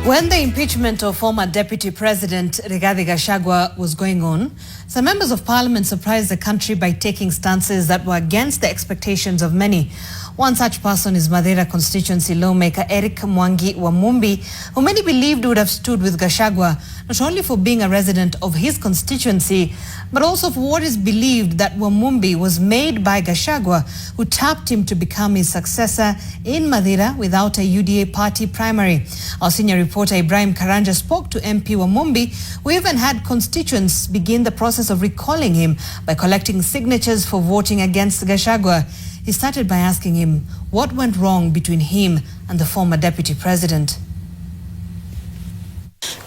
When the impeachment of former Deputy President Rigathi Gachagua was going on, some members of parliament surprised the country by taking stances that were against the expectations of many. One such person is Madeira constituency lawmaker Eric Mwangi Wamumbi, who many believed would have stood with Gachagua, not only for being a resident of his constituency, but also for what is believed that Wamumbi was made by Gachagua, who tapped him to become his successor in Madeira without a UDA party primary. Our senior reporter Ibrahim Karanja spoke to MP Wamumbi, who even had constituents begin the process of recalling him by collecting signatures for voting against Gachagua. He started by asking him what went wrong between him and the former deputy president.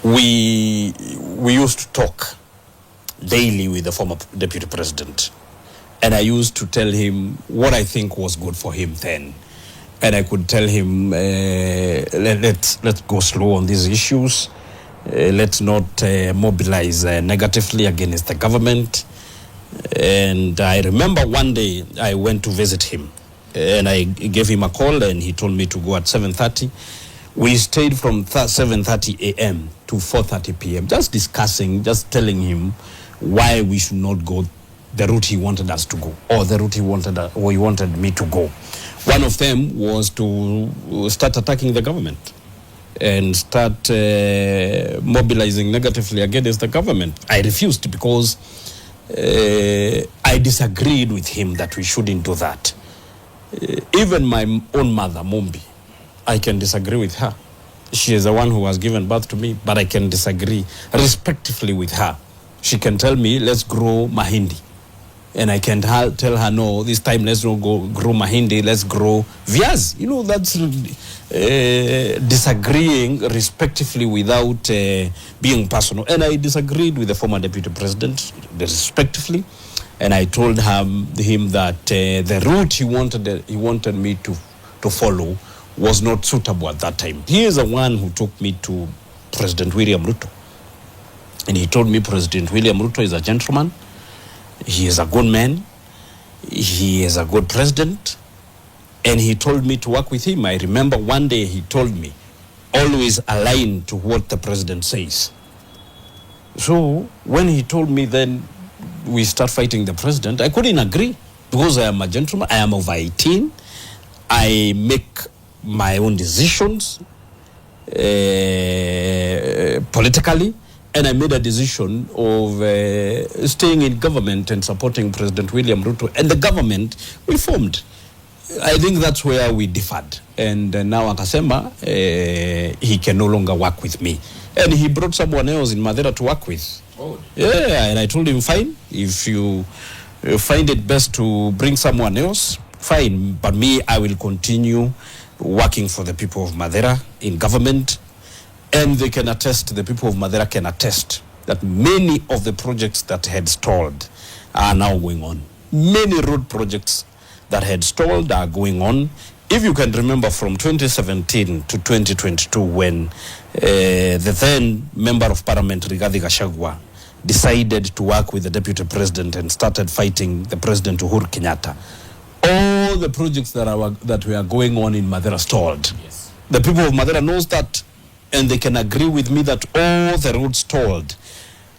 We used to talk daily with the former deputy president, and I used to tell him what I think was good for him then. And I could tell him, let's go slow on these issues. Let's not mobilize negatively against the government. And I remember one day I went to visit him, and I gave him a call, and he told me to go at 7:30. We stayed from 7:30 a.m. to 4:30 p.m. just discussing, just telling him why we should not go the route he wanted us to go, or the route he wanted me to go. One of them was to start attacking the government and start mobilizing negatively against the government. I refused because I disagreed with him that we shouldn't do that. Even my own mother, Mumbi, I can disagree with her. She is the one who has given birth to me, but I can disagree respectively with her. She can tell me, let's grow mahindi. And I can tell her, no, this time let's not go grow mahindi, let's grow viaz. You know, that's disagreeing respectively without being personal. And I disagreed with the former deputy president respectively. And I told him that the route he wanted me to follow was not suitable at that time. He is the one who took me to President William Ruto. And he told me President William Ruto is a gentleman. He is a good man. He is a good president. And he told me to work with him. I remember one day he told me, always align to what the president says. So when he told me then we start fighting the president, I couldn't agree because I am a gentleman. I am over 18. I make my own decisions politically. And I made a decision of staying in government and supporting President William Ruto. And the government we formed. I think that's where we differed. And now Akasema, he can no longer work with me. And he brought someone else in Madeira to work with. Oh. Yeah, and I told him, fine, if you find it best to bring someone else, fine. But me, I will continue working for the people of Madeira in government. And they can attest, the people of Madeira can attest that many of the projects that had stalled are now going on. Many road projects that had stalled are going on. If you can remember from 2017 to 2022 when the then Member of Parliament, Rigathi Gachagua, decided to work with the Deputy President and started fighting the President Uhuru Kenyatta, all the projects that were going on in Madeira stalled. Yes. The people of Madeira knows that. And they can agree with me that all the roads stalled.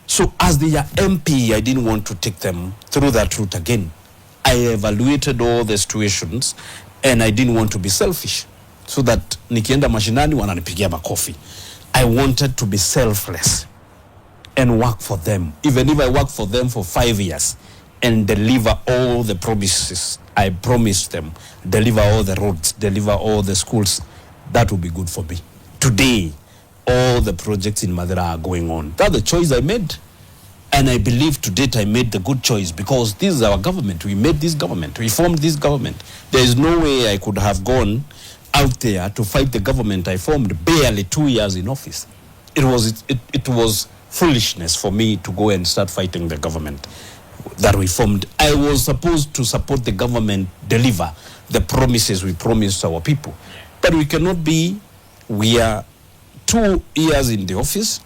So as the MP, I didn't want to take them through that route again. I evaluated all the situations and I didn't want to be selfish. So that nikienda mashinani wananipigia makofi. I wanted to be selfless and work for them. Even if I work for them for 5 years and deliver all the promises I promised them, deliver all the roads, deliver all the schools, that would be good for me. Today, all the projects in Madeira are going on. That's the choice I made. And I believe to date I made the good choice because this is our government. We made this government. We formed this government. There is no way I could have gone out there to fight the government I formed barely 2 years in office. It was foolishness for me to go and start fighting the government that we formed. I was supposed to support the government, deliver the promises we promised our people. But we cannot be, we are 2 years in the office,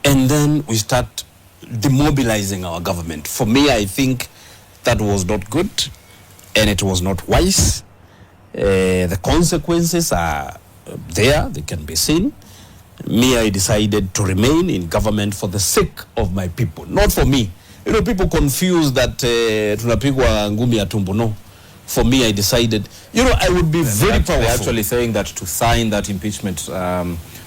and then we start demobilizing our government. For me, I think that was not good, and it was not wise. The consequences are there, they can be seen. Me, I decided to remain in government for the sake of my people, not for me. You know, people confuse that tunapigwa ngumi ya tumbo. No. For me, I decided, you know, I would be very powerful. They're actually saying that to sign that impeachment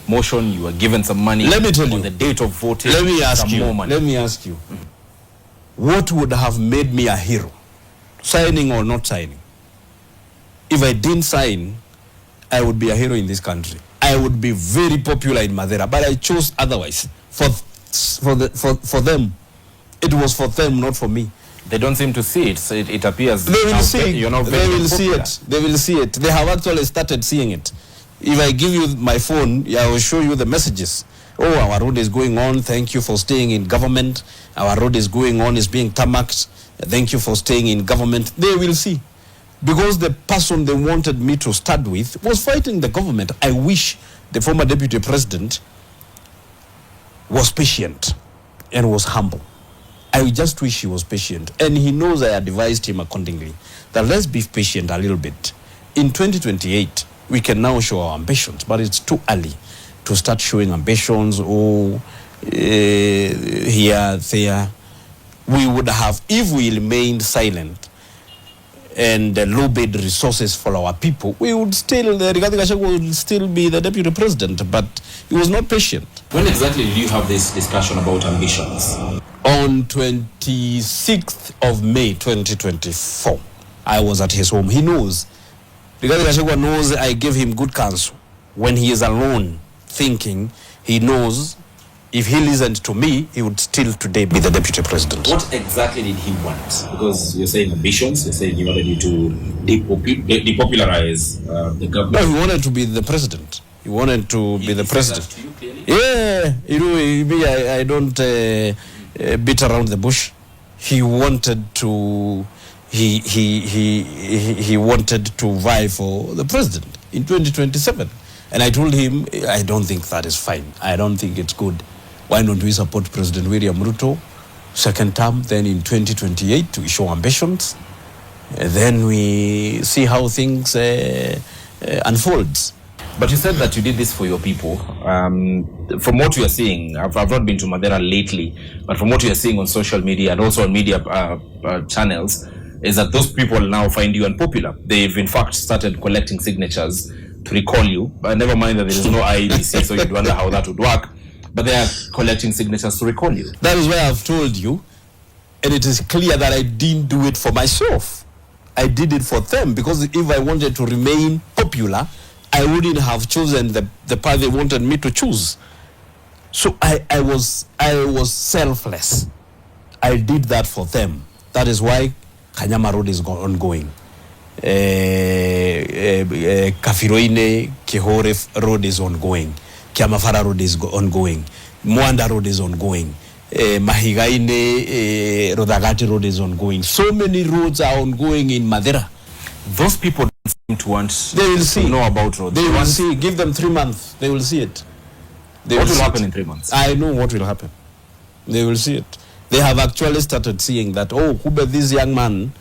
motion, you were given some money. Let me tell you. On the date of voting. Let me ask you. More money. Let me ask you. What would have made me a hero? Signing or not signing? If I didn't sign, I would be a hero in this country. I would be very popular in Madeira, but I chose otherwise. For them, it was for them, not for me. They don't seem to see it, so it appears they will see. You're not very They will popular. see it. They will see it. They have actually started seeing it. If I give you my phone, I will show you the messages. Oh, our road is going on. Thank you for staying in government. Our road is going on, is being tarmacked. Thank you for staying in government. They will see. Because the person they wanted me to start with was fighting the government. I wish the former deputy president was patient and was humble. I just wish he was patient. And he knows I advised him accordingly that let's be patient a little bit. In 2028, we can now show our ambitions, but it's too early to start showing ambitions. Here, there. We would have, if we remained silent and lobbied resources for our people, we would still, Riggy Gachagua would still be the deputy president, but he was not patient. When exactly did you have this discussion about ambitions? On 26th of May 2024, I was at his home. He knows. Riggy Gachagua knows I gave him good counsel. When he is alone thinking, he knows if he listened to me, he would still today be the deputy president. What exactly did he want? Because you're saying ambitions, you're saying he wanted you to depopularize the government. No, he wanted to be the president. He wanted to be the president. To you clearly? Yeah, you know, me, I don't beat around the bush. He wanted to, he wanted to vie for the president in 2027. And I told him, I don't think that is fine. I don't think it's good. Why don't we support President William Ruto, second term, then in 2028 to show ambitions. Then we see how things unfolds. But you said that you did this for your people. From what you are seeing, I've not been to Madeira lately, but from what you are seeing on social media and also on media channels, is that those people now find you unpopular. They've in fact started collecting signatures to recall you. Never mind that there is no IEBC, so you'd wonder how that would work. But they are collecting signatures to recall you. That is why I've told you, and it is clear that I didn't do it for myself. I did it for them, because if I wanted to remain popular, I wouldn't have chosen the path they wanted me to choose. So I was selfless. I did that for them. That is why Kanyama Road is ongoing. Kafiroine Kihore Road is ongoing. Kiamafara Road is ongoing. Mwanda Road is ongoing. Mahigaine Rodagati Road is ongoing. So many roads are ongoing in Madeira. Those people don't seem to want They will see. to know about roads. They will see. Give them 3 months. They will see it. What will happen in 3 months? I know what will happen. They will see it. They have actually started seeing that, oh, Kube, this young man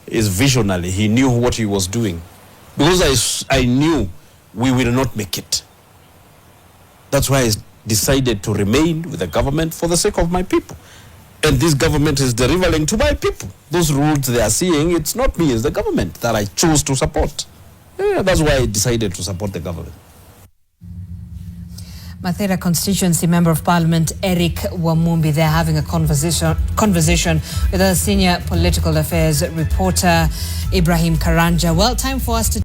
is visionary. He knew what he was doing. Because I knew we will not make it. That's why I decided to remain with the government for the sake of my people. And this government is delivering to my people. Those roads they are seeing, it's not me, it's the government that I chose to support. Yeah, that's why I decided to support the government. Madeira constituency member of parliament Eric Wamumbi, they're having a conversation with a senior political affairs reporter Ibrahim Karanja. Well, time for us to